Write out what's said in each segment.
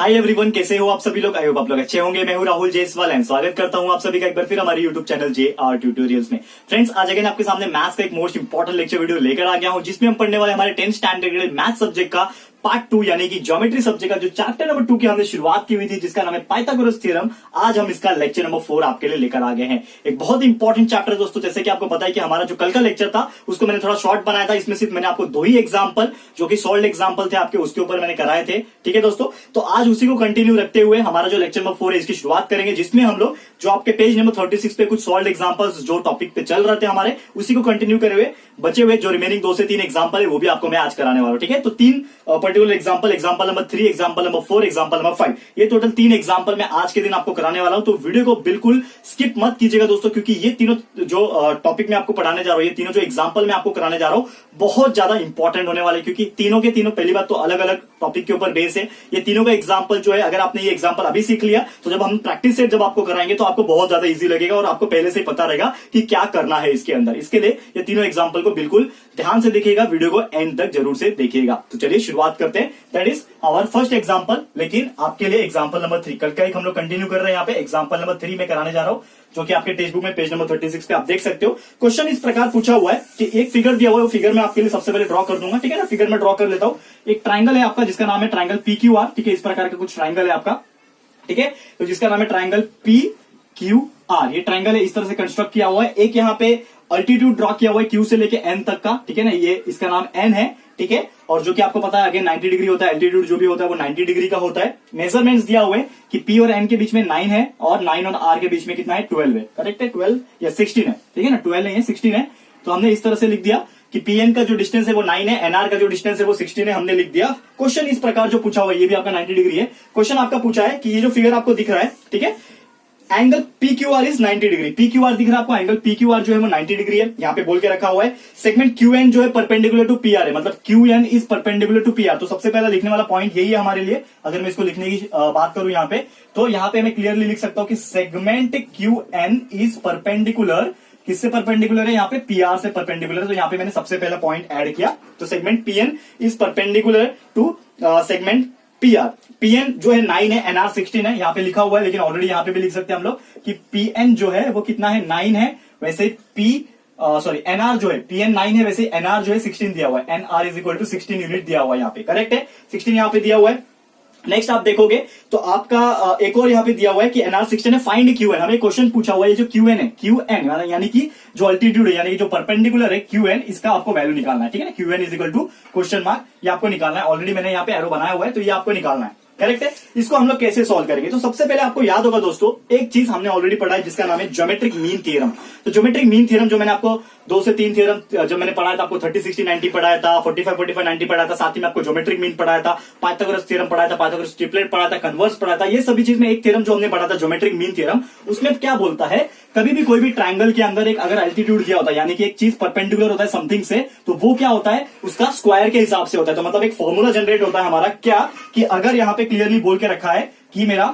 Hi everyone, कैसे हो आप सभी लोग। आई होप आप लोग अच्छे होंगे। मैं हूं राहुल जयसवाल एंड स्वागत करता हूं आप सभी का एक बार फिर हमारे यूट्यूब चैनल JR ट्यूटोरियल्स में। फ्रेंड्स, आज अगेन आपके सामने मैथ्स का एक मोस्ट इंपॉर्टेंट लेक्चर वीडियो लेकर आ गया हूं, जिसमें हम पढ़ने वाले हमारे 10th स्टैंडर्ड मैथ सब्जेक्ट का पार्ट 2 यानी कि ज्योमेट्री सब्जेक्ट का जो चैप्टर नंबर 2 की हमने शुरुआत की हुई थी, जिसका नाम है पाइथागोरस थ्योरम। आज हम इसका लेक्चर नंबर 4 आपके लिए लेकर आ गए हैं। एक बहुत इंपॉर्टेंट चैप्टर दोस्तों, जैसे कि आपको पता है कि हमारा जो कल का लेक्चर था उसको मैंने थोड़ा शॉर्ट बनाया था। इसमें सिर्फ मैंने आपको 2 ही एग्जाम्पल जो कि सॉल्व एग्जाम्पल थे आपके, उसके ऊपर मैंने कराए थे। ठीक है दोस्तों, तो आज उसी को कंटिन्यू रखते हुए हमारा जो लेक्चर नंबर 4 है इसकी शुरुआत करेंगे, जिसमें हम लोग जो आपके पेज नंबर 36 पे कुछ सॉल्व एग्जाम्पल्स जो टॉपिक पे चल रहे थे हमारे, उसी को कंटिन्यू करे हुए बचे हुए जो रिमेनिंग 2 से 3 एग्जाम्पल है वो भी आपको मैं आज कराने वाला हूं। ठीक है, तो 3 particular example number 3, example number 4, example number 5, ये टोटल 3 एग्जाम्पल मैं आज के दिन आपको कराने वाला हूं। तो वीडियो को बिल्कुल स्किप मत कीजिएगा दोस्तों, क्योंकि ये तीनों जो टॉपिक मैं आपको पढ़ाने जा रहा हूं, ये तीनों जो एग्जाम्पल मैं आपको कराने जा रहा हूं बहुत ज्यादा इंपॉर्टेंट होने वाले, क्योंकि तीनों के तीनों पहली बात तो अलग अलग टॉपिक के ऊपर बेस है। ये तीनों का एग्जाम्पल जो है, अगर आपने ये एग्जाम्पल अभी सीख लिया तो जब हम प्रैक्टिस सेट जब आपको कराएंगे तो आपको बहुत ज्यादा इजी लगेगा और आपको पहले से ही पता रहेगा कि क्या करना है इसके अंदर। इसके लिए ये तीनों एग्जाम्पल को बिल्कुल ध्यान से देखिएगा, वीडियो को एंड तक जरूर से देखिएगा। तो चलिए शुरुआत करते हैं। That is our first example, लेकिन आपके लिए एग्जाम्पल नंबर 3 कल का एक हम लोग कंटिन्यू कर रहे हैं। यहाँ पे एग्जाम्पल नंबर 3 में कराने जा रहा हूं, जो कि आपके टेक्स्ट बुक में पेज नंबर 36 पे आप देख सकते हो। क्वेश्चन इस प्रकार पूछा हुआ है कि एक फिगर दिया हुआ है, वो फिगर मैं आपके लिए सबसे पहले ड्रॉ कर दूंगा। ठीक है ना, फिगर में ड्रॉ कर लेता हूं। एक ट्राइंगल है आपका जिसका नाम है ट्राइंगल PQR। ठीक है, इस प्रकार का कुछ ट्राइंगल है आपका। ठीक है, तो जिसका नाम है ट्राइंगल PQR। ये ट्राइंगल है, इस तरह से कंस्ट्रक्ट किया हुआ है। एक यहाँ पे अल्टीट्यूड ड्रॉ किया हुआ है Q से लेके N तक का। ठीक है ना, ये इसका नाम N है। ठीक है, और जो कि आपको पता है अगेन 90 डिग्री होता है। एल्टीट्यूड जो भी होता है वो 90 डिग्री का होता है। मेजरमेंट्स दिया हुआ है कि P और N के बीच में 9 है और 9 और R के बीच में कितना है, 12 है। करेक्ट है, 12 या 16 है। ठीक है ना, 12 नहीं है, 16 है। तो हमने इस तरह से लिख दिया कि PN का जो डिस्टेंस है वो 9 है, NR का जो डिस्टेंस है वो 16 है, हमने लिख दिया। क्वेश्चन इस प्रकार जो पूछा हुआ है, ये भी आपका 90 डिग्री है। क्वेश्चन आपका पूछा है कि ये जो फिगर आपको दिख रहा है, ठीक है, angle PQR is 90 degree. PQR दिख रहा है आपको, एंगल PQR जो है वो 90 डिग्री है। यहाँ पे बोल के रखा हुआ है सेगमेंट QN जो है परपेंडिकुलर टू PR है, मतलब QN is perpendicular to PR। तो सबसे पहला लिखने वाला पॉइंट यही है हमारे लिए। अगर मैं इसको लिखने की बात करूं यहाँ पे, तो यहाँ पे मैं क्लियरली लिख सकता हूं कि सेगमेंट QN इज परपेंडिकुलर, किससे परपेंडिकुलर है, यहाँ पे PR से परपेंडिकुलर है। तो यहाँ पे मैंने सबसे पहला पॉइंट ऐड किया। तो segment PN is perpendicular to segment PR। PN जो है 9 है, NR 16 है, यहाँ पे लिखा हुआ है, लेकिन ऑलरेडी यहाँ पे भी लिख सकते हैं हम लोग कि PN जो है वो कितना है, 9 है। वैसे NR जो है, PN 9 है, वैसे NR जो है 16 दिया हुआ है। NR is equal to 16 unit दिया हुआ है यहाँ पे। करेक्ट है, 16 यहाँ पे दिया हुआ है। नेक्स्ट आप देखोगे तो आपका एक और यहाँ पे दिया हुआ है कि NR 16 है, फाइंड QN। हमें क्वेश्चन पूछा हुआ है, ये जो QN है, QN यानी कि जो अल्टीट्यूड है, यानी कि जो परपेंडिकुलर है QN, इसका आपको वैल्यू निकालना है। ठीक है ना, QN is equal to question mark, ये आपको निकालना है। ऑलरेडी मैंने यहाँ पे एरो बनाया हुआ है, तो ये आपको निकालना है। करेक्ट है, इसको हम लोग कैसे सॉल्व करेंगे। तो सबसे पहले आपको याद होगा दोस्तों, एक चीज हमने ऑलरेडी पढ़ा है जिसका नाम है ज्योमेट्रिक मीन थ्योरम। तो ज्योमेट्रिक मीन थ्योरम जो मैंने आपको 2 से 3 थ्योरम जब मैंने पढ़ाया था, आपको 30, 60, 90 पढ़ाया था, 45, 45, 90 पढ़ाया था, साथ ही में आपको ज्योमेट्रिक मीन पढ़ाया था, पाइथागोरस थ्योरम पढ़ाया था, पाइथागोरस ट्रिपलेट पढ़ाया था, कन्वर्स पढ़ाया था। ये सभी चीज में एक थ्योरम जो हमने पढ़ा था ज्योमेट्रिक मीन थ्योरम, उसमें क्या बोलता है, कभी भी कोई भी ट्राइंगल के अंदर एक अगर एल्टीट्यूड दिया होता है, यानी कि एक चीज परपेंडिकुलर होता है समथिंग से, तो वो क्या होता है, उसका स्क्वायर के हिसाब से होता है। तो मतलब एक फॉर्मूला जनरेट होता है हमारा, क्या कि अगर यहाँ पे क्लियरली बोल के रखा है कि मेरा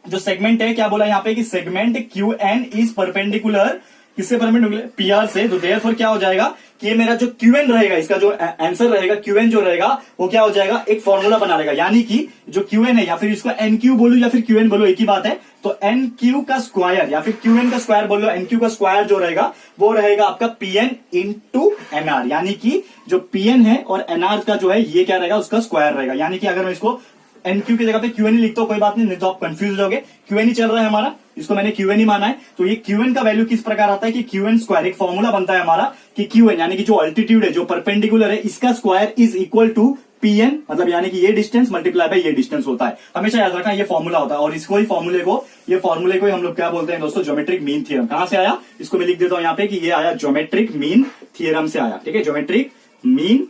जो सेगमेंट है, क्या बोला यहाँ पे कि सेगमेंट QN इज परपेंडिकुलर, किससे परपेंडिकुलर, PR से। तो देयरफॉर क्या हो जाएगा कि ये मेरा जो QN रहेगा, इसका जो आंसर रहेगा QN जो रहेगा वो क्या हो जाएगा, एक फॉर्मूला बना लेगा। यानी कि जो QN है, या फिर इसको NQ बोलो या फिर QN बोलो, एक ही बात है। तो NQ का स्क्वायर या फिर QN का स्क्वायर बोलो, NQ का स्क्वायर जो रहेगा वो रहेगा आपका PN इंटू NR। यानी कि जो PN है और NR का जो है ये क्या रहेगा, उसका स्क्वायर रहेगा। यानी कि अगर मैं इसको NQ की जगह पे QN ही लिखता हूं, कोई बात नहीं तो आप कंफ्यूज हो जाओगे। QN ही चल रहा है हमारा, इसको मैंने QN ही माना है। तो ये QN का वैल्यू किस प्रकार आता है कि QN स्क्वायर, एक फॉर्मूला बनता है हमारा कि QN यानी कि जो अल्टीट्यूड है, जो परपेंडिकुलर है, इसका square is equal to PN, मतलब यानी कि ये डिस्टेंस मल्टीप्लाई बाय ये डिस्टेंस होता है। हमेशा याद रखना ये फॉर्मूला होता है। और इसको ही फॉर्मूले को ही हम लोग क्या बोलते हैं दोस्तों, ज्योमेट्रिक मीन थ्योरम। कहां से आया, इसको मैं लिख देता हूं यहाँ पे कि ये आया ज्योमेट्रिक मीन थ्योरम से आया। ठीक है, ज्योमेट्रिक मीन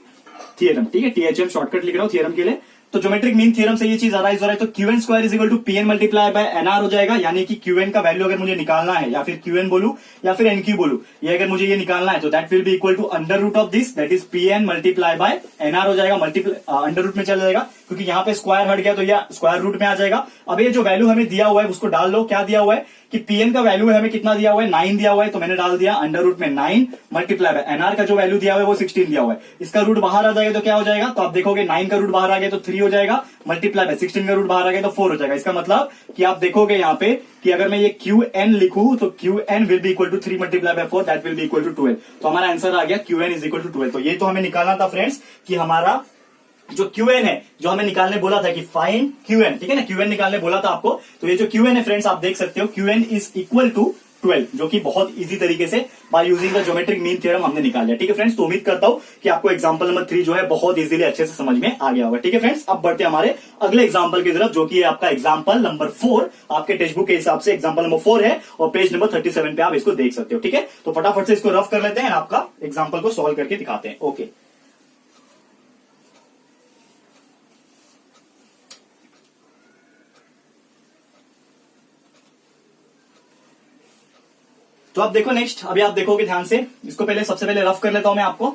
थ्योरम। ठीक है, THM शॉर्टकट लिख रहा हूं थ्योरम के लिए। तो ज्योमेट्रिक मीन थ्योरम से ये चीज अराइज हो रहा है। तो QN square is equal to PN multiply by NR हो जाएगा। यानी कि QN का वैल्यू अगर मुझे निकालना है, या फिर QN बोलू या फिर NQ बोलू, ये अगर मुझे ये निकालना है, तो that will be equal to under root of this, that is PN multiply by NR हो जाएगा। अंडर रूट में चला जाएगा, क्योंकि यहाँ पे स्क्वायर हट गया तो यह स्क्वायर रूट में आ जाएगा। अब ये जो वैल्यू हमें दिया हुआ है उसको डाल लो। क्या दिया हुआ है कि पीएन का वैल्यू है हमें कितना दिया हुआ है 9 दिया हुआ है, तो मैंने डाल दिया अंडर रूट में 9 मल्टीप्लाई बाय एनआर का जो वैल्यू दिया हुआ है वो 16 दिया हुआ है। इसका रूट बाहर आ जाएगा तो क्या हो जाएगा, तो आप देखोगे 9 का रूट बाहर आ गया तो 3 हो जाएगा, मल्टीप्लाई बाय 16 का रूट बाहर आ गया तो 4 हो जाएगा। इसका मतलब कि आप देखोगे यहाँ पे कि अगर मैं ये QN लिखूं तो QN will be equal to 3 multiply by 4 that will be equal to 12। तो हमारा आंसर आ गया QN इज इक्वल टू 12। तो ये तो हमें निकालना था फ्रेंड्स कि हमारा जो QN है, जो हमें निकालने बोला था कि फाइंड QN, ठीक है ना, QN निकालने बोला था आपको। तो ये जो QN है फ्रेंड्स आप देख सकते हो QN इज इक्वल टू 12, जो कि बहुत इजी तरीके से by using the geometric mean theorem हमने निकाल लिया। ठीक है फ्रेंड्स, तो उम्मीद करता हूं कि आपको एग्जांपल नंबर 3 जो है बहुत इजीली अच्छे से समझ में आ गया होगा। ठीक है फ्रेंड्स, अब बढ़ते हैं हमारे अगले एग्जांपल की तरफ, जो कि है आपका एग्जांपल नंबर 4। आपके टेक्स्ट बुक के हिसाब से एग्जांपल नंबर 4 है और पेज नंबर 37 पे आप इसको देख सकते हो। ठीक है, तो फटाफट से इसको रफ कर लेते हैं, आपका एग्जाम्पल को सॉल्व करके दिखाते हैं। ओके, तो आप देखो नेक्स्ट, अभी आप देखोगे ध्यान से, इसको पहले सबसे पहले रफ कर लेता हूं मैं आपको,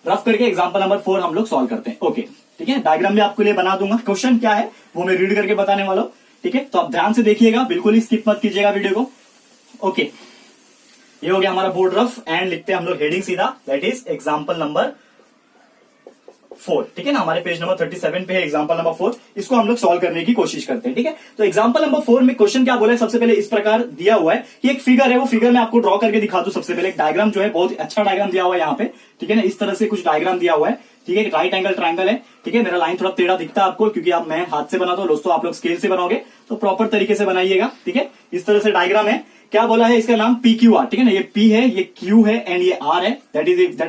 रफ करके एग्जांपल नंबर 4 हम लोग सॉल्व करते हैं। ओके, ठीक है, डायग्राम भी आपके लिए बना दूंगा, क्वेश्चन क्या है वो मैं रीड करके बताने वाला हूं। ठीक है, तो आप ध्यान से देखिएगा, बिल्कुल ही स्किप मत कीजिएगा वीडियो को। ओके, ये हो गया हमारा बोर्ड रफ एंड लिखते हैं हम लोग हेडिंग सीधा, दैट इज एग्जाम्पल नंबर 4। ठीक है ना, हमारे पेज नंबर 37 पे है एग्जांपल नंबर 4। इसको हम लोग सॉल्व करने की कोशिश करते हैं। ठीक है, तो एग्जांपल नंबर 4 में क्वेश्चन क्या बोला है, सबसे पहले इस प्रकार दिया हुआ है कि एक फिगर है, वो फिगर मैं आपको ड्रॉ करके दिखा दूं। सबसे पहले एक डायग्राम जो है बहुत अच्छा डायग्राम दिया हुआ है यहाँ पे। ठीक है ना, इस तरह से कुछ डायग्राम दिया हुआ है। ठीक है, राइट एंगल ट्रायंगल है। ठीक है, मेरा लाइन थोड़ा टेढ़ा दिखता है आपको क्योंकि आप मैं हाथ से बनाता हूं दोस्तों, आप लोग स्केल से बनाओगे तो प्रॉपर तरीके से बनाइएगा। ठीक है, इस तरह से डायग्राम है। क्या बोला है, इसका नाम PQR। ठीक है ना, ये P है, ये Q है एंड ये R है, that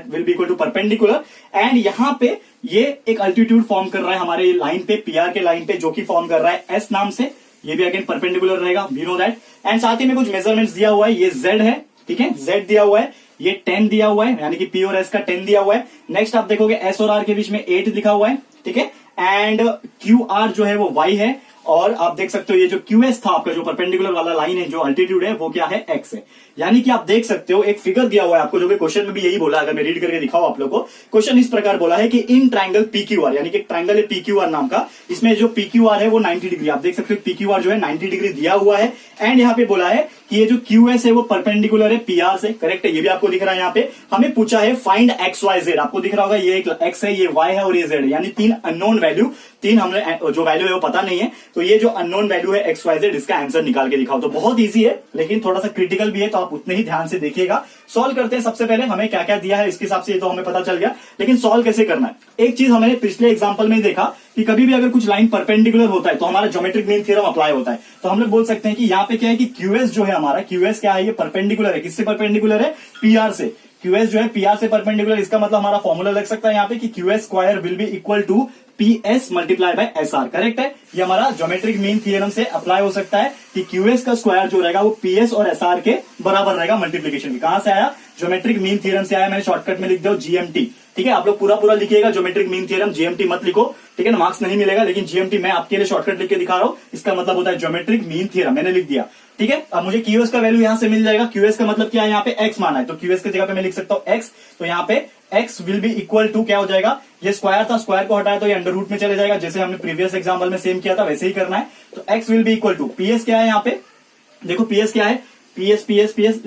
will be equal to perpendicular. And यहाँ पे ये एक अल्टीट्यूड फॉर्म कर रहा है हमारे लाइन पे, PR के लाइन पे, जो कि फॉर्म कर रहा है S नाम से। ये भी अगेन परपेंडिकुलर रहेगा, वी नो दैट। एंड साथ ही में कुछ मेजरमेंट्स दिया हुआ है, ये Z है। ठीक है, Z दिया हुआ है, ये 10 दिया हुआ है, यानी कि P और S का 10 दिया हुआ है। नेक्स्ट आप देखोगे S और R के बीच में 8 लिखा हुआ है। ठीक है, एंड QR जो है वो Y है, और आप देख सकते हो ये जो QS था आपका, जो परपेंडिकुलर वाला लाइन है, जो अल्टीट्यूड है, वो क्या है, X है। यानी कि आप देख सकते हो एक फिगर दिया हुआ है आपको, जो कि क्वेश्चन में भी यही बोला है। अगर मैं रीड करके दिखाऊं आप लोग को, क्वेश्चन इस प्रकार बोला है कि इन ट्रायंगल PQR, यानी कि ट्रायंगल है PQR नाम का, इसमें जो PQR है वो 90 डिग्री, आप देख सकते हो PQR जो है 90 डिग्री दिया हुआ है। एंड यहाँ पे बोला है कि ये जो QS है वो परपेंडिकुलर है PR से, करेक्ट है, ये भी आपको दिख रहा है। यहाँ पे हमें पूछा है फाइंड XYZ, आपको दिख रहा होगा, ये एक X है, ये Y है और ये Z है, यानी 3 अननोन वैल्यू, 3 हमने जो वैल्यू है वो पता नहीं है, तो ये जो अननोन वैल्यू है XYZ, इसका आंसर निकाल के दिखाओ। तो बहुत ईजी है लेकिन थोड़ा सा क्रिटिकल भी है, तो आप उतने ही ध्यान से देखिएगा। सॉल्व करते हैं, सबसे पहले हमें क्या क्या दिया है इसके हिसाब से ये तो हमें पता चल गया, लेकिन सॉल्व कैसे करना है। एक चीज हमने पिछले एग्जांपल में ही देखा कि कभी भी अगर कुछ लाइन परपेंडिकुलर होता है तो हमारा ज्योमेट्रिक मीन थ्योरम अप्लाई होता है। तो हम लोग बोल सकते हैं कि यहाँ पे क्या है कि QS जो है हमारा, QS क्या है, ये परपेंडिकुलर है, किससे परपेंडिकुलर है, PR से। QS जो है PR से परपेंडिकुलर, इसका मतलब हमारा फॉर्मूला लग सकता है यहाँ पे कि QS square will be equal to PS multiply by SR, correct है। ये हमारा ज्योमेट्रिक मीन थ्योरम से अप्लाई हो सकता है कि QS का स्क्वायर जो रहेगा वो PS और SR के बराबर रहेगा मल्टीप्लीकेशन की। कहां से आया, ज्योमेट्रिक मीन थ्योरम से आया। मैंने शॉर्टकट में लिख दिया GMT। ठीक है, आप लोग पूरा पूरा लिखिएगा ज्योमेट्रिक मीन थ्योरम, GMT मत लिखो, ठीक है ना, मार्क्स नहीं मिलेगा। लेकिन GMT मैं आपके लिए शॉर्टकट लिख के दिखा रहा हूं, इसका मतलब होता है ज्योमेट्रिक मीन थ्योरम, मैंने लिख दिया। ठीक है, अब मुझे QS का वैल्यू यहां से मिल जाएगा। QS का मतलब क्या है, यहाँ पे X माना है, तो QS की जगह पे मैं लिख सकता हूं X। तो यहाँ पे X will be equal to क्या हो जाएगा, ये स्क्वायर था, स्क्वायर को हटाया तो ये अंडर रूट में चले जाएगा, जैसे हमने प्रीवियस एग्जाम्पल में सेम किया था वैसे ही करना है। तो X will be equal to PS क्या है, यहाँ पे देखो PS क्या है, PS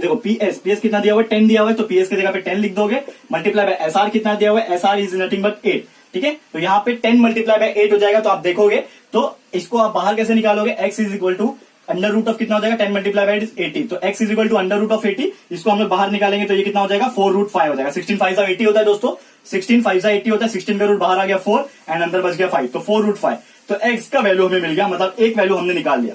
देखो PS कितना दिया हुआ है, 10 दिया हुआ है, तो PS की जगह पे 10 लिख दोगे। मल्टीप्लाई बाय SR कितना दिया हुआ है, SR इज नथिंग बट 8। ठीक है, तो यहाँ पे 10 मल्टीप्लाई बाय 8 हो जाएगा। तो आप देखोगे तो इसको आप बाहर कैसे निकालोगे, X is equal to under root of कितना हो जाएगा, 10 मल्टीप्लाई बाय 80, तो X is equal to under root of 80। इसको हम लोग बाहर निकालेंगे तो ये कितना हो जाएगा, 4√5 हो जाएगा। 16 5 80 होता है दोस्तों, 16 5 80 होता है, 16 का रूट बाहर आ गया 4 एंड अंदर बच गया 5, तो 4√5। तो X का वैल्यू हमें मिल गया, मतलब एक वैल्यू हमने निकाल लिया,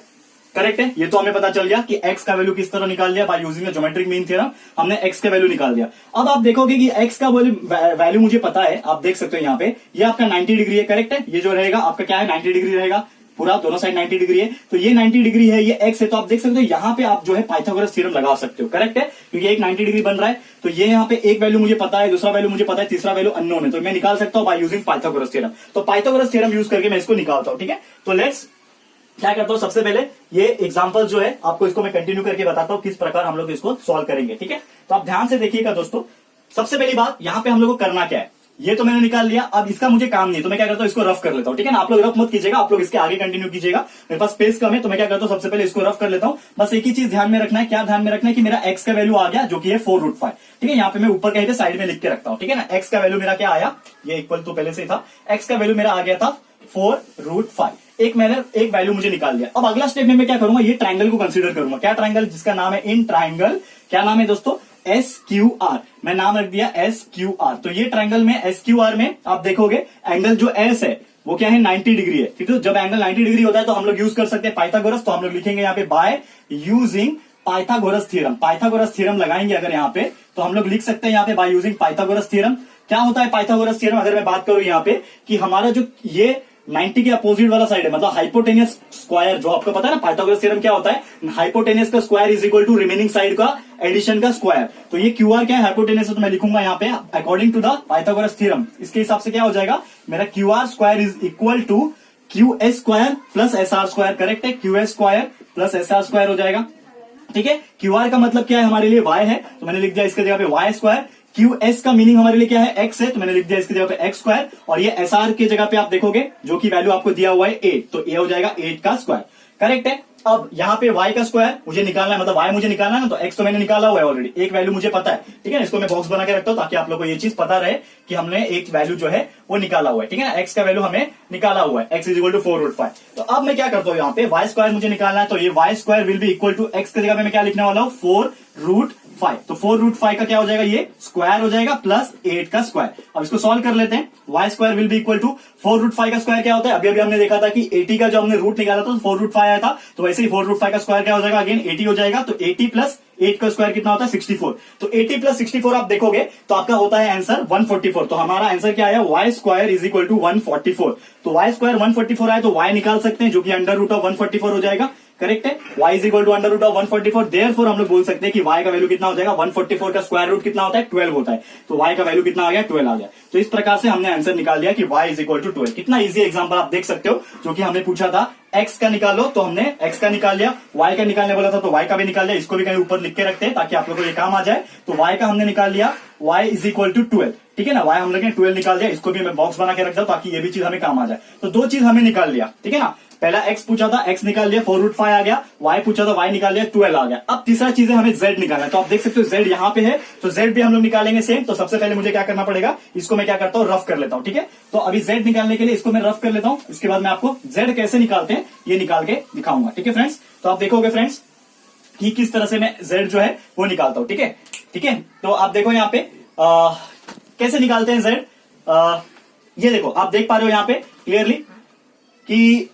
करेक्ट है। ये तो हमें पता चल गया कि X का वैल्यू किस तरह निकाल लिया, by using geometric mean theorem हमने X का वैल्यू निकाल दिया। अब आप देखोगे कि X का वैल्यू मुझे पता है, आप देख सकते हो यहाँ पे ये आपका 90 डिग्री है, करेक्ट है। ये जो रहेगा आपका क्या है, 90 डिग्री रहेगा, पूरा दोनों साइड 90 डिग्री है, तो ये 90 डिग्री है, ये X है। तो आप देख सकते हो यहाँ पे आप जो है पाइथागोरस थ्योरम लगा सकते हो, करेक्ट है, क्योंकि एक 90 डिग्री बन रहा है। तो ये यहाँ पे एक वैल्यू मुझे पता है, दूसरा वैल्यू मुझे पता है, तीसरा वैल्यू अननोन है, तो मैं निकाल सकता हूँ बाय यूजिंग पाइथागोरस थ्योरम। तो पाइथागोरस थ्योरम यूज करके मैं इसको निकालता हूँ। ठीक है, तो लेट्स क्या करता हूं, सबसे पहले ये एग्जांपल जो है आपको इसको मैं कंटिन्यू करके बताता हूं किस प्रकार हम लोग इसको सॉल्व करेंगे। ठीक है, तो आप ध्यान से देखिएगा दोस्तों। सबसे पहली बात यहाँ पे हम लोग को करना क्या है, ये तो मैंने निकाल लिया। अब इसका मुझे काम नहीं है तो मैं क्या करता हूँ, इसको रफ कर लेता हूँ। ठीक है ना, आप लोग रफ मत कीजिएगा, आप लोग इसके आगे कंटिन्यू कीजिएगा। मेरे पास स्पेस कम है तो मैं क्या करता हूँ, सबसे पहले इसको रफ कर लेता हूँ। बस एक ही चीज ध्यान में रखना है, क्या ध्यान में रखना है कि मेरा एक्स का वैल्यू आ गया जो कि है 4√5। ठीक है, यहाँ पे मैं ऊपर कहीं पे साइड में लिख के रखता हूँ। ठीक है ना, एक्स का वैल्यू मेरा क्या आया, ये इक्वल तो पहले से ही था, एक्स का वैल्यू मेरा आ गया था 4√5। एक वैल्यू मुझे निकाल लिया। अब अगला स्टेप में मैं क्या करूंगा, ये ट्राइंगल को कंसीडर करूंगा। क्या ट्राइंगल, जिसका नाम है इन ट्राइंगल, क्या नाम है दोस्तों, SQR। मैं नाम रख दिया SQR। तो ये ट्राइंगल में SQR में आप देखोगे एंगल जो S है वो क्या है, 90 डिग्री है। ठीक है, जब एंगल 90 डिग्री होता है तो हम लोग यूज कर सकते हैं पाइथागोरस। तो हम लोग लिखेंगे यहाँ पे bye using Pythagoras theorem. Pythagoras theorem लगाएंगे अगर यहाँ पे तो हम लोग लिख सकते हैं यहाँ पे बाय यूजिंग पाइथागोरस थ्योरम। क्या होता है पाइथागोरस थ्योरम, अगर मैं बात करूं यहाँ पे कि हमारा जो ये 90 के अपोजिट वाला साइड है, मतलब हाइपोटेनियस स्क्वायर, जो आपको पता है ना पाइथागोरस थ्योरम क्या होता है, हाइपोटेनियस का square is equal to remaining side का एडिशन का स्क्वायर। तो ये QR क्या है, हाइपोटेनियस है, तो मैं लिखूंगा यहाँ पे according to the Pythagoras theorem. इसके हिसाब से क्या हो जाएगा, मेरा QR square is equal to QS square plus SR square. Correct है, QS square plus SR square हो जाएगा। ठीक है, QR का मतलब क्या है हमारे लिए, Y है, तो मैंने लिख दिया इसके जगह पे Y स्क्वायर। QS का मीनिंग हमारे लिए क्या है, X है, तो मैंने लिख दिया इसकी जगह पे X स्क्वायर। और ये SR की जगह पे आप देखोगे जो कि वैल्यू आपको दिया हुआ है 8, तो ये हो जाएगा 8 का स्क्वायर। करेक्ट है। अब यहाँ पे Y का स्क्वायर मुझे निकालना है, मतलब Y मुझे निकालना है ना, तो X तो मैंने निकाला हुआ है ऑलरेडी, एक वैल्यू मुझे पता है। ठीक है ना, इसको मैं बॉक्स बना के रखता हूँ ताकि आप लोग को ये चीज पता रहे कि हमने एक वैल्यू जो है वो निकाला हुआ है। ठीक है ना, X का वैल्यू हमें निकाला हुआ है, X इज इक्वल टू 4√5। तो अब मैं क्या करता हूँ, यहाँ पे Y स्क्वायर मुझे निकालना है, तो ये Y square will be equal to X की जगह पे मैं क्या लिखने वाला हूँ, 4√5। तो 4√5 का क्या हो जाएगा, ये स्क्वायर हो जाएगा प्लस 8 का स्क्वायर। अब इसको सॉल्व कर लेते हैं। Y square will be equal to 4√5 का स्क्वायर क्या होता है, अभी अभी हमने देखा था कि 80 का जो हमने रूट निकाला था तो 4√5 आया था, तो वैसे ही 4√5 का स्क्वायर क्या हो जाएगा, अगेन 80 हो जाएगा। तो 80 प्लस 8 का स्क्वायर कितना होता है, 64। तो 80 प्लस 64 आप देखोगे तो आपका होता है आंसर 144। तो हमारा आंसर क्या आया, Y square is equal to 144। तो Y स्क्वायर 144 आया तो Y निकाल सकते हैं जो कि अंडर रूट ऑफ 144 हो जाएगा। करेक्ट है, y is equal to under root of 144। Therefore हम लोग बोल सकते हैं कि y का वैल्यू कितना हो जाएगा, 144 का स्क्वायर रूट कितना होता है, 12 होता है। तो y का वैल्यू कितना आ गया, 12 आ गया। तो इस प्रकार से हमने आंसर निकाल लिया कि y इज इक्वल टू 12। कितना इजी एग्जांपल आप देख सकते हो, जो कि हमने पूछा था x का निकालो तो हमने x का निकाल लिया, y का निकालने बोला था तो y का भी निकाल लिया। इसको भी कहीं ऊपर लिख के रखते हैं ताकि आप लोगों को ये काम आ जाए। तो y का हमने निकाल लिया, y इज इक्वल टू 12। ठीक है ना, y हम लोग ने 12 निकाल दिया। इसको भी मैं बॉक्स बना के रख दूं ताकि ये भी चीज हमें काम आ जाए। तो दो चीज हमें निकाल लिया। ठीक है ना, पहला x पूछा था, x निकाल लिया, 4√5 आ गया। y पूछा था, y निकाल लिया, 12 आ गया। अब तीसरा चीज है हमें z निकालना है। तो आप देख सकते हो z यहाँ पे है, तो z भी हम लोग निकालेंगे सेम। तो सबसे पहले मुझे क्या करना पड़ेगा, इसको मैं क्या करता हूँ, रफ कर लेता हूँ। ठीक है, तो अभी z निकालने के लिए इसको मैं रफ कर लेता हूँ। इसके बाद मैं आपको z कैसे निकालते हैं ये निकाल के दिखाऊंगा। ठीक है फ्रेंड्स, तो आप देखोगे फ्रेंड्स कि किस तरह से मैं z जो है वो निकालता हूँ। ठीक है, ठीक है, तो आप देखो यहाँ पे कैसे निकालते हैं z। ये देखो आप देख पा रहे हो यहाँ पे क्लियरली कि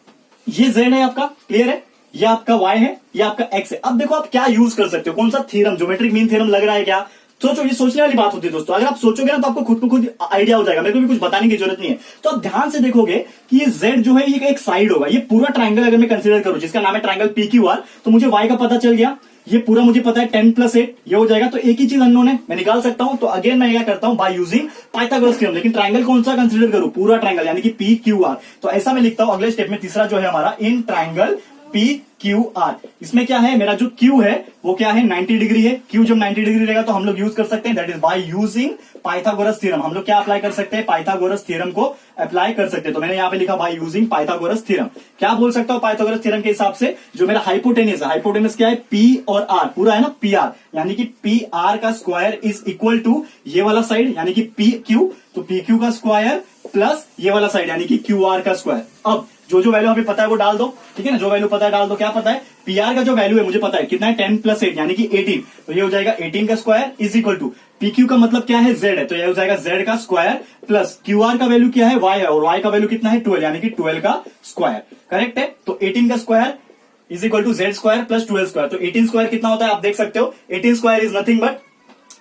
ये z है आपका, क्लियर है, ये आपका y है, ये आपका x है। अब देखो आप क्या यूज कर सकते हो, कौन सा थ्योरम, ज्योमेट्रिक मीन थ्योरम लग रहा है क्या, सोचो। ये सोचने वाली बात होती है दोस्तों, अगर आप सोचोगे ना तो आपको खुद को खुद आइडिया हो जाएगा, मेरे को भी कुछ बताने की जरूरत नहीं है। तो आप ध्यान से देखोगे कि ये z जो है ये एक साइड होगा। ये पूरा ट्राइंगल अगर मैं कंसीडर करूं जिसका नाम है ट्राइंगल PQR, तो मुझे y का पता चल गया, ये पूरा मुझे पता है 10 प्लस 8 ये हो जाएगा। तो एक ही चीज अननोन है, मैं निकाल सकता हूं। तो अगेन मैं क्या करता हूं, बाय यूजिंग पाइथागोरस थ्योरम। लेकिन ट्राइंगल कौन सा कंसीडर करूं, पूरा ट्राइंगल यानी कि PQR। तो ऐसा मैं लिखता हूं अगले स्टेप में, तीसरा जो है हमारा इन ट्राइंगल PQR। इसमें क्या है, मेरा जो Q है वो क्या है, 90 डिग्री है। Q जब 90 डिग्री रहेगा तो हम लोग यूज कर सकते हैं, that is by using Pythagoras theorem. हम लोग क्या अप्लाई कर सकते हैं, पाइथागोरस थ्योरम को अप्लाई कर सकते हैं। तो मैंने यहाँ पे लिखा बाय यूजिंग पाइथागोरस थ्योरम। क्या बोल सकता हूँ पाइथागोरस थ्योरम के हिसाब से, जो मेरा हाइपोटेनियस है, हाइपोटेनियस क्या है, P और R, पूरा है ना PR, यानी कि PR का स्क्वायर इज इक्वल टू ये वाला साइड यानी कि PQ, तो PQ का स्क्वायर प्लस ये वाला साइड यानी कि QR का स्क्वायर। अब जो वैल्यू हमें पता है वो डाल दो। ठीक है ना, जो वैल्यू पता है डाल दो। क्या पता है, PR का जो वैल्यू है मुझे पता है कितना है, 10 प्लस 8 यानी कि 18। तो ये हो जाएगा 18 का square is equal to PQ का मतलब क्या है, Z है, तो ये हो जाएगा Z का स्क्वायर प्लस QR का वैल्यू क्या है, Y है, और Y का वैल्यू कितना है, 12 यानी कि 12 का स्क्वायर। करेक्ट है, तो 18 का square is equal to Z square plus 12 square. तो 18 स्क्वायर कितना होता है आप देख सकते हो, 18 स्क्वायर इज नथिंग बट,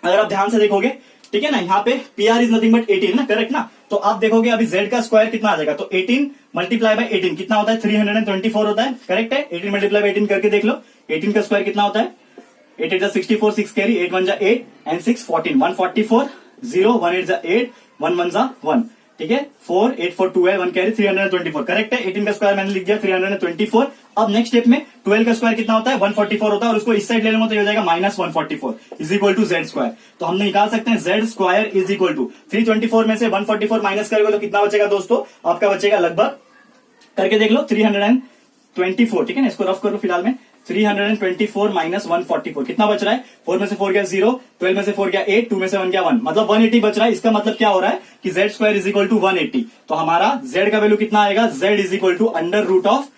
अगर आप ध्यान से देखोगे, ठीक है ना, यहाँ पे PR इज नथिंग बट 18 ना, करेक्ट ना। तो आप देखोगे अभी Z का स्क्वायर कितना आ जाएगा, तो 18 मल्टीप्लाई बाय 18 कितना होता है, 324 होता है। करेक्ट है, 18 मल्टीप्लाई बाय 18 करके देख लो, 18 का स्क्वायर कितना होता है, 8 8 64, 6 कैरी, 8 1 8 एंड 6 14, 144, 0 1 8 8, 1 1 1। ठीक है 4 8 4 2 है 1 कैरी 324 करेक्ट है। 18 का स्क्वायर मैंने लिख दिया 324। अब नेक्स्ट स्टेप में 12 का स्क्वायर कितना होता है 144 होता है और उसको इस साइड ले लूंगा तो ये हो जाएगा -144 is equal to Z square. तो हमने निकाल सकते हैं Z square is equal to 324 में से 144 माइनस करोगे तो कितना बचेगा दोस्तों, आपका बचेगा लगभग करके देख लो 324, ठीक है ना, इसको रफ कर लो फिलहाल में 324 माइनस 144 कितना बच रहा है, 4 में से 4 गया 0, 12 में से 4 गया 8, 2 में से 1 गया 1, मतलब 180 बच रहा है। इसका मतलब क्या हो रहा है कि Z square is equal to 180। तो हमारा जेड का वैल्यू कितना आएगा, Z is equal to under root of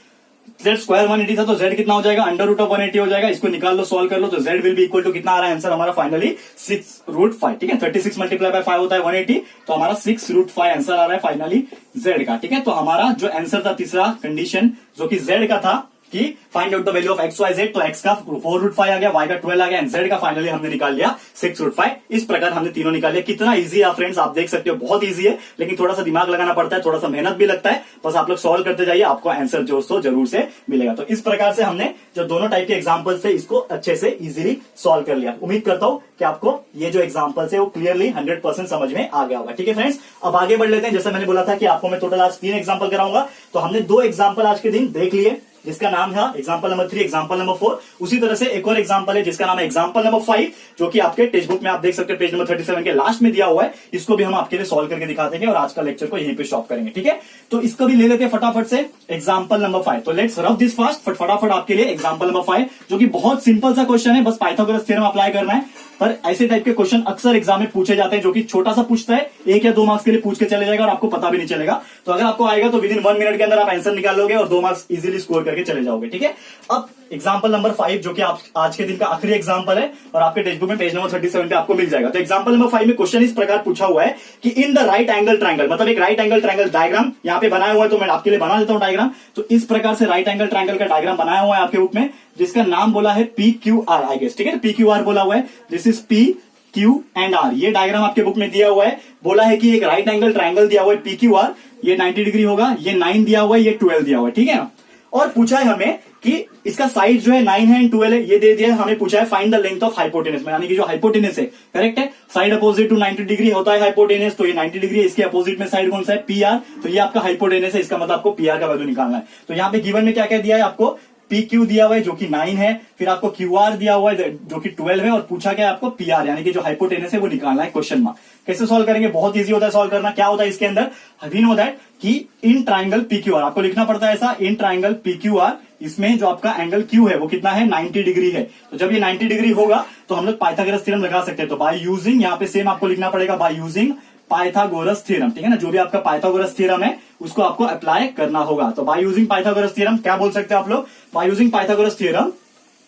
Z square 180 था तो जेड कितना हो जाएगा, अंडर रूट ऑफ 180 हो जाएगा। इसको निकाल लो, सॉल्व कर लो तो Z will be equal to कितना आ रहा है आंसर हमारा फाइनली 6√5, ठीक है। 36 मल्टीप्लाई बाय 5 होता है 180, तो हमारा 6√5 आंसर आ रहा है फाइनली जेड का, ठीक है। तो हमारा जो आंसर था तीसरा कंडीशन जो कि जेड का था कि find out the value of X Y Z, तो एक्स का 4√5 आ गया, वाई का 12 आ गया एंड जेड का फाइनली हमने निकाल लिया 6√5। इस प्रकार हमने तीनों निकाल लिया। कितना इजी है फ्रेंड्स, आप देख सकते हो बहुत इजी है, लेकिन थोड़ा सा दिमाग लगाना पड़ता है, थोड़ा सा मेहनत भी लगता है। बस आप लोग सॉल्व करते जाइए, आपको आंसर दोस्तों जरूर से मिलेगा। तो इस प्रकार से हमने जो दोनों टाइप के एग्जाम्पल्स थे इसको अच्छे से इजीली सॉल्व कर लिया। उम्मीद करता हूं कि आपको ये जो एग्जाम्पल्स है वो क्लियरली 100% समझ में आ गया होगा, ठीक है फ्रेंड्स। अब आगे बढ़ लेते हैं। जैसे मैंने बोला था कि आपको मैं टोटल आज 3 एग्जाम्पल कराऊंगा, तो हमने 2 एग्जाम्पल आज के दिन देख लिए जिसका नाम है एग्जाम्पल नंबर 3, एग्जाम्पल नंबर 4। उसी तरह से एक और एग्जाम्पल है जिसका नाम है एग्जाम्पल नंबर 5, जो कि आपके टेक्स्ट बुक में आप देख सकते हैं पेज नंबर 37 के लास्ट में दिया हुआ है। इसको भी हम आपके लिए सॉल्व करके दिखा देंगे और आज का लेक्चर को यहीं पे स्टॉप करेंगे, ठीक है। तो इसको भी ले लेते हैं फटाफट से एग्जाम्पल नंबर 5। तो लेट्स रफ दिस फास्ट, फटाफट आपके लिए एग्जाम्पल नंबर 5 जो कि बहुत सिंपल सा क्वेश्चन है, बस पाइथागोरस थ्योरम अप्लाई करना है। पर ऐसे टाइप के क्वेश्चन अक्सर एग्जाम में पूछे जाते हैं जो कि छोटा सा पूछता है, 1 या 2 मार्क्स के लिए पूछ के चले जाएगा और आपको पता भी नहीं चलेगा। तो अगर आपको आएगा तो विद इन 1 मिनट के अंदर आप आंसर निकाल लोगे और 2 मार्क्स इजीली स्कोर करके चले जाओगे, ठीक है। अब एग्जाम्पल नंबर 5 जो कि आप आज के दिन का आखिरी एग्जाम्पल है और आपके टेक्स्ट बुक में पेज नंबर 37 पे आपको मिल जाएगा। तो एग्जाम्पल नंबर 5 में क्वेश्चन इस प्रकार पूछा हुआ है कि in the right angle triangle, मतलब एक राइट एंगल ट्रायंगल डायग्राम यहाँ पे बनाया हुआ है, तो मैं आपके लिए बना देता हूं डायग्राम। तो इस प्रकार से राइट एंगल ट्रायंगल का डायग्राम बनाया हुआ है आपके बुक में, जिसका नाम बोला है PQR आई गेस, ठीक है। PQR बोला हुआ है, this is P Q and R। ये डायग्राम आपके बुक में दिया हुआ है। बोला है कि एक राइट एंगल ट्रायंगल दिया हुआ है PQR, ये 90 डिग्री होगा, ये 9 दिया हुआ है, ये 12 दिया हुआ है, ठीक है ना। और पूछा है हमें कि इसका साइड जो है 9 है एंड 12 है, ये दे दिया है। हमें पूछा है find the length of hypotenuse में, यानी कि जो हाइपोटेनस है, करेक्ट है, साइड अपोजिट टू 90 डिग्री होता है हाइपोटेनस, तो ये 90 डिग्री है, इसके अपोजिट में साइड कौन सा है PR, तो ये आपका हाइपोटेनस है। इसका मतलब आपको PR का वैल्यू निकालना है। तो यहाँ पे गिवन में क्या क्या दिया है आपको, PQ दिया हुआ है जो कि 9 है, फिर आपको QR दिया हुआ है जो कि 12 है, और पूछा गया आपको PR यानी कि जो हाइपोटेनस है वो निकालना है क्वेश्चन मार्क। कैसे सॉल्व करेंगे, बहुत इजी होता है सॉल्व करना। क्या होता है इसके अंदर, वी नो दैट कि इन ट्राइंगल PQR आपको लिखना पड़ता है ऐसा, इन ट्राइंगल PQR, इसमें जो आपका एंगल Q है वो कितना है 90 डिग्री है। तो जब ये 90 डिग्री होगा तो हम लोग पाइथागोरस थ्योरम लगा सकते हैं। तो बाय यूजिंग, यहाँ पे सेम आपको लिखना पड़ेगा बाय यूजिंग पाइथागोरस थ्योरम, ठीक है ना। जो भी आपका पाइथागोरस थ्योरम है उसको आपको अप्लाई करना होगा। तो बाय यूजिंग पाइथागोरस थ्योरम क्या बोल सकते हैं आप लोग, by using Pythagoras theorem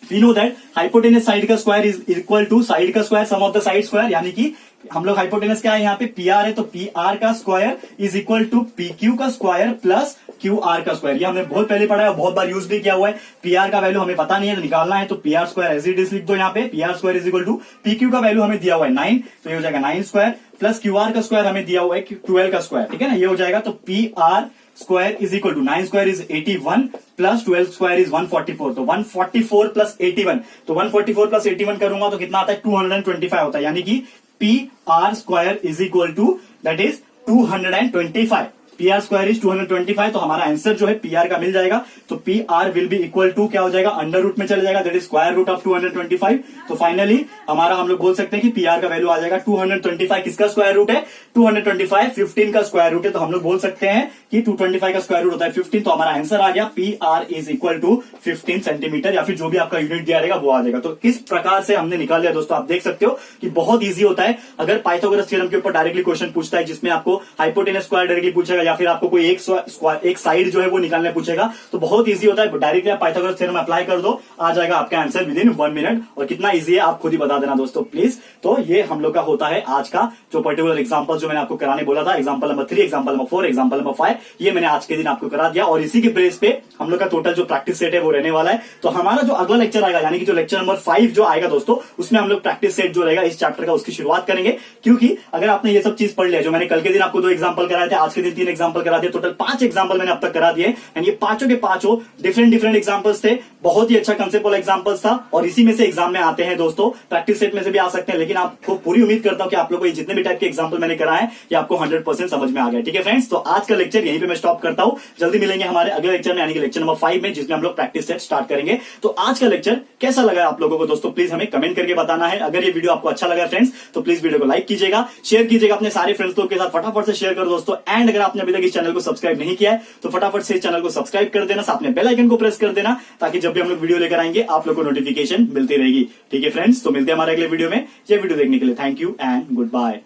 we know that hypotenuse side का square is equal to side का square sum of the side square, यानी कि हम लोग हाइपोटेनस क्या है यहाँ पे PR है, तो PR का square is equal to PQ का स्क्वायर प्लस QR का स्क्वायर। ये हमने बहुत पहले पढ़ा है, बहुत बार यूज भी किया हुआ है। PR का वैल्यू हमें पता नहीं है तो निकालना है, तो PR square as it is लिख दो यहाँ पे, PR square is equal to PQ का वैल्यू हमें दिया हुआ है 9, तो ये हो जाएगा 9 स्क्वायर प्लस QR का स्क्वायर हमें दिया हुआ है 12 का स्क्वायर, ठीक है ना, ये हो जाएगा। तो PR square is equal to 9 square is 81 plus 12 square is 144, तो 144 प्लस 81, तो 144 प्लस 81 करूंगा तो कितना आता है 225 होता है, यानी कि PR square is equal to that is 225। PR square is 225, तो हमारा आंसर जो है PR का मिल जाएगा। तो PR will be equal to क्या हो जाएगा, अंडर रूट में चले जाएगा, that is square root of 225। तो फाइनली हमारा हम लोग बोल सकते हैं कि PR का वैल्यू आ जाएगा 225। किसका स्क्वायर रूट है 225, 15 का स्क्वायर रूट है, तो हम लोग बोल सकते हैं कि 225 का स्क्वायर रूट होता है 15। तो हमारा आंसर आ गया PR is equal to 15 centimetre, या फिर जो भी आपका यूनिट दिया रहेगा वो आ जाएगा। तो किस प्रकार से हमने निकाल लिया दोस्तों, आप देख सकते हो कि बहुत ईजी होता है। अगर पाइथागोरस थ्योरम के ऊपर डायरेक्टली क्वेश्चन पूछता है जिसमें आपको हाइपोटेनस स्क्वायर डायरेक्टली पूछेगा या फिर आपको कोई एक साइड जो है वो निकालने पूछेगा, तो बहुत इजी होता है, डायरेक्टली आप पाइथागोरस थ्योरम अप्लाई कर दो, आ जाएगा आपका आंसर विद इन 1 मिनट। और कितना इजी है आप खुद ही बता देना दोस्तों प्लीज। तो ये हम लोग का होता है आज का जो पर्टिकुलर एग्जांपल जो मैंने आपको कराने बोला था, example number 3, example number 4, example number 5, ये मैंने आज के दिन आपको करा दिया। और इसी के बेस पे हम लोग का टोटल जो प्रैक्टिस सेट है वो रहने वाला है। तो हमारा जो अगला लेक्चर आएगा, यानी कि जो लेक्चर नंबर 5 जो आएगा दोस्तों, उसमें हम लोग प्रैक्टिस सेट जो रहेगा इस चैप्टर का उसकी शुरुआत करेंगे। क्योंकि अगर आपने ये सब चीज पढ़ लिया, जो मैंने कल के दिन आपको 2 एग्जांपल कराए थे, आज के दिन 3 एग्जाम्पल करा दिया। टोटल 5 एग्जाम्पल मैंने अब तक करा दिए एंड ये पांचों के पांचों डिफरेंट एग्जाम्पल्स थे। बहुत ही अच्छा कंसेप्ट वाला एग्जाम्पल्स था और इसी में से एग्जाम में आते हैं दोस्तों। प्रैक्टिस सेट में से भी आ सकते हैं, लेकिन आपको पूरी उम्मीद करता हूं कि आप लोगों को ये जितने भी टाइप के एग्जाम्पल मैंने कराए ये आपको 100% समझ में आ गया। ठीक है फ्रेंड्स, तो आज का लेक्चर यहीं पे मैं स्टॉप करता हूं। जल्दी मिलेंगे हमारे अगले लेक्चर में, यानी कि लेक्चर नंबर 5 में, जिसमें हम लोग प्रैक्टिस सेट स्टार्ट करेंगे। तो आज का लेक्चर कैसा लगा आप लोगों को दोस्तों, प्लीज हमें कमेंट करके बताना है। अगर ये वीडियो आपको अच्छा लगा फ्रेंड्स तो प्लीज वीडियो को लाइक कीजिएगा, शेयर कीजिएगा अपने सारे फ्रेंड्स लोग के साथ, फटाफट से शेयर करो दोस्तों। एंड अगर आपने अभी तक इस चैनल को सब्सक्राइब नहीं किया है तो फटाफट से इस चैनल को सब्सक्राइब कर देना, साथ में बेल आइकन को प्रेस कर देना, ताकि जब भी हम लोग वीडियो लेकर आएंगे आप लोग को नोटिफिकेशन मिलती रहेगी। ठीक है फ्रेंड्स, तो मिलते हैं हमारे अगले वीडियो में। ये वीडियो देखने के लिए thank you and good bye.